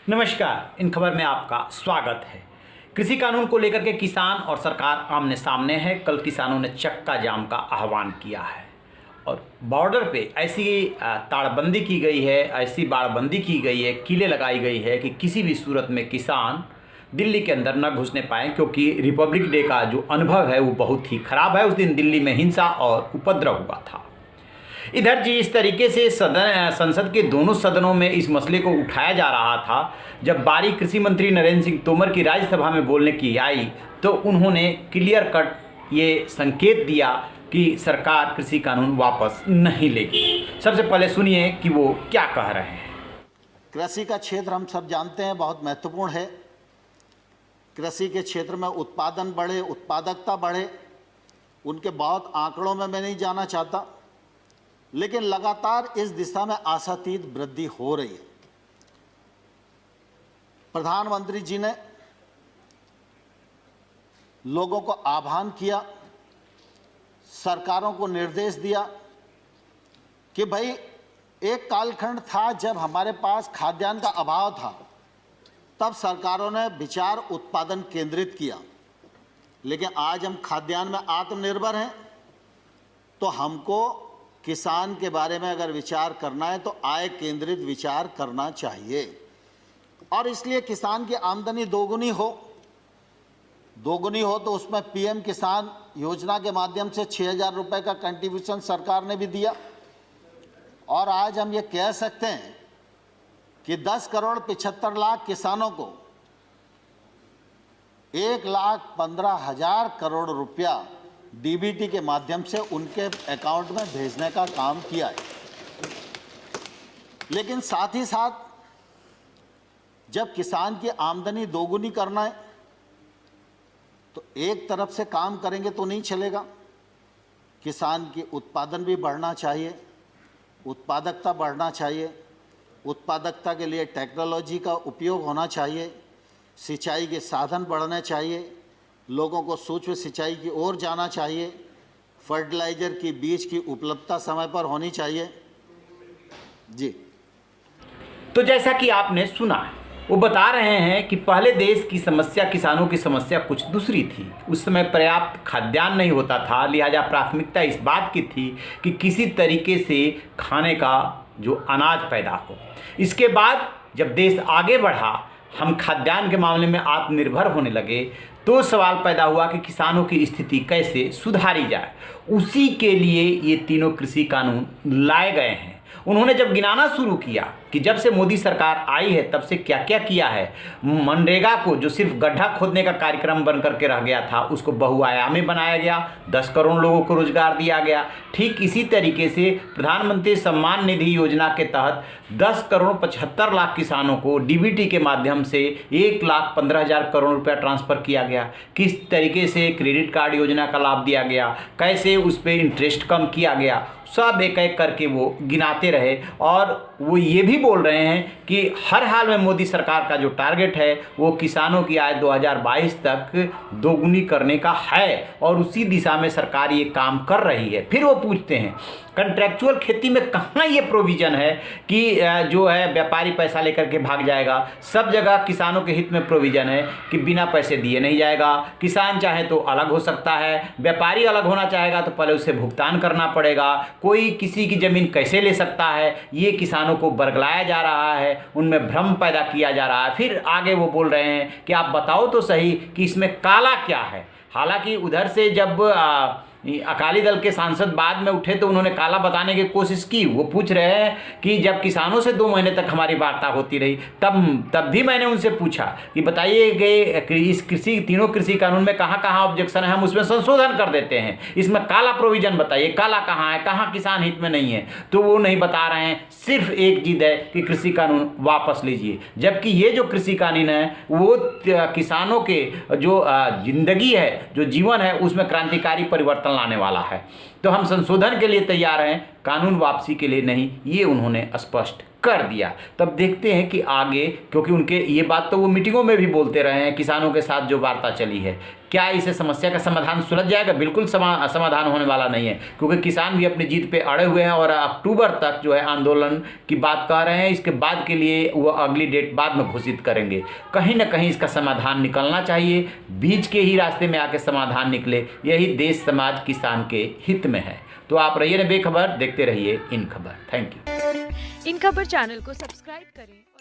नमस्कार। इन खबर में आपका स्वागत है। कृषि कानून को लेकर के किसान और सरकार आमने सामने है। कल किसानों ने चक्का जाम का आह्वान किया है और बॉर्डर पे ऐसी ताड़बंदी की गई है, ऐसी बाड़बंदी की गई है, कीलें लगाई गई है कि किसी भी सूरत में किसान दिल्ली के अंदर न घुसने पाएँ, क्योंकि रिपब्लिक डे का जो अनुभव है वो बहुत ही खराब है। उस दिन दिल्ली में हिंसा और उपद्रव हुआ था। इधर जिस तरीके से संसद के दोनों सदनों में इस मसले को उठाया जा रहा था, जब बारी कृषि मंत्री नरेंद्र सिंह तोमर की राज्यसभा में बोलने की आई तो उन्होंने क्लियर कट ये संकेत दिया कि सरकार कृषि कानून वापस नहीं लेगी। सबसे पहले सुनिए कि वो क्या कह रहे हैं। कृषि का क्षेत्र हम सब जानते हैं बहुत महत्वपूर्ण है। कृषि के क्षेत्र में उत्पादन बढ़े, उत्पादकता बढ़े, उनके बहुत आंकड़ों में मैं नहीं जाना चाहता, लेकिन लगातार इस दिशा में आशातीत वृद्धि हो रही है। प्रधानमंत्री जी ने लोगों को आह्वान किया, सरकारों को निर्देश दिया कि भाई एक कालखंड था जब हमारे पास खाद्यान्न का अभाव था, तब सरकारों ने विचार उत्पादन केंद्रित किया, लेकिन आज हम खाद्यान्न में आत्मनिर्भर हैं तो हमको किसान के बारे में अगर विचार करना है तो आय केंद्रित विचार करना चाहिए। और इसलिए किसान की आमदनी दोगुनी हो तो उसमें पीएम किसान योजना के माध्यम से 6,000 रुपये का कंट्रीब्यूशन सरकार ने भी दिया। और आज हम ये कह सकते हैं कि 10 करोड़ 75 लाख किसानों को 1,15,000 करोड़ रुपया डीबीटी के माध्यम से उनके अकाउंट में भेजने का काम किया है। लेकिन साथ ही साथ जब किसान की आमदनी दोगुनी करना है तो एक तरफ से काम करेंगे तो नहीं चलेगा। किसान की उत्पादन भी बढ़ना चाहिए, उत्पादकता बढ़ना चाहिए। उत्पादकता के लिए टेक्नोलॉजी का उपयोग होना चाहिए, सिंचाई के साधन बढ़ने चाहिए, लोगों को सूक्ष्म सिंचाई की ओर जाना चाहिए, फर्टिलाइजर की बीज की उपलब्धता समय पर होनी चाहिए। जी, तो जैसा कि आपने सुना, वो बता रहे हैं कि पहले देश की समस्या, किसानों की समस्या कुछ दूसरी थी। उस समय पर्याप्त खाद्यान्न नहीं होता था, लिहाजा प्राथमिकता इस बात की थी कि किसी तरीके से खाने का जो अनाज पैदा हो। इसके बाद जब देश आगे बढ़ा, हम खाद्यान्न के मामले में आत्मनिर्भर होने लगे, तो सवाल पैदा हुआ कि किसानों की स्थिति कैसे सुधारी जाए। उसी के लिए ये तीनों कृषि कानून लाए गए हैं। उन्होंने जब गिनाना शुरू किया कि जब से मोदी सरकार आई है तब से क्या क्या किया है। मनरेगा को, जो सिर्फ गड्ढा खोदने का कार्यक्रम बन करके रह गया था, उसको बहुआयामी बनाया गया, 10 करोड़ लोगों को रोजगार दिया गया। ठीक इसी तरीके से प्रधानमंत्री सम्मान निधि योजना के तहत 10 करोड़ 75 लाख किसानों को डीबीटी के माध्यम से 1,15,000 करोड़ रुपया ट्रांसफ़र किया गया। किस तरीके से क्रेडिट कार्ड योजना का लाभ दिया गया, कैसे उस पर इंटरेस्ट कम किया गया, सब एक एक करके वो गिनाते रहे। और वो ये भी बोल रहे हैं कि हर हाल में मोदी सरकार का जो टारगेट है वो किसानों की आय 2022 तक दोगुनी करने का है और उसी दिशा में सरकार ये काम कर रही है। फिर वो पूछते हैं कंट्रैक्चुअल खेती में कहाँ ये प्रोविज़न है कि जो है व्यापारी पैसा लेकर के भाग जाएगा। सब जगह किसानों के हित में प्रोविज़न है कि बिना पैसे दिए नहीं जाएगा। किसान चाहे तो अलग हो सकता है, व्यापारी अलग होना चाहेगा तो पहले उसे भुगतान करना पड़ेगा। कोई किसी की ज़मीन कैसे ले सकता है, ये किसानों को बरगलाया जा रहा है, उनमें भ्रम पैदा किया जा रहा है। फिर आगे वो बोल रहे हैं कि आप बताओ तो सही कि इसमें काला क्या है। हालांकि उधर से जब अकाली दल के सांसद बाद में उठे तो उन्होंने काला बताने की कोशिश की। वो पूछ रहे हैं कि जब किसानों से 2 महीने तक हमारी वार्ता होती रही तब भी मैंने उनसे पूछा कि बताइए कि इस तीनों कृषि कानून में कहाँ कहाँ ऑब्जेक्शन है, हम उसमें संशोधन कर देते हैं, इसमें काला प्रोविजन बताइए, काला कहाँ है, कहाँ किसान हित में नहीं है। तो वो नहीं बता रहे हैं, सिर्फ एक जिद है कि कृषि कानून वापस लीजिए। जबकि ये जो कृषि कानून है वो किसानों के जो जिंदगी है, जो जीवन है, उसमें क्रांतिकारी परिवर्तन लाने वाला है। तो हम संशोधन के लिए तैयार हैं, कानून वापसी के लिए नहीं, ये उन्होंने स्पष्ट कर दिया। तब देखते हैं कि आगे, क्योंकि उनके ये बात तो वो मीटिंगों में भी बोलते रहे हैं, किसानों के साथ जो वार्ता चली है, क्या इसे समस्या का समाधान सुलझ जाएगा? बिल्कुल समाधान होने वाला नहीं है, क्योंकि किसान भी अपनी जीत पे अड़े हुए हैं और अक्टूबर तक जो है आंदोलन की बात कर रहे हैं। इसके बाद के लिए वो अगली डेट बाद में घोषित करेंगे। कहीं ना कहीं इसका समाधान निकलना चाहिए, बीच के ही रास्ते में आके समाधान निकले, यही देश समाज किसान के हित में है। तो आप रहिए ना बेखबर, देखते रहिए इन खबर। Thank you. इन खबर चैनल को सब्सक्राइब करें।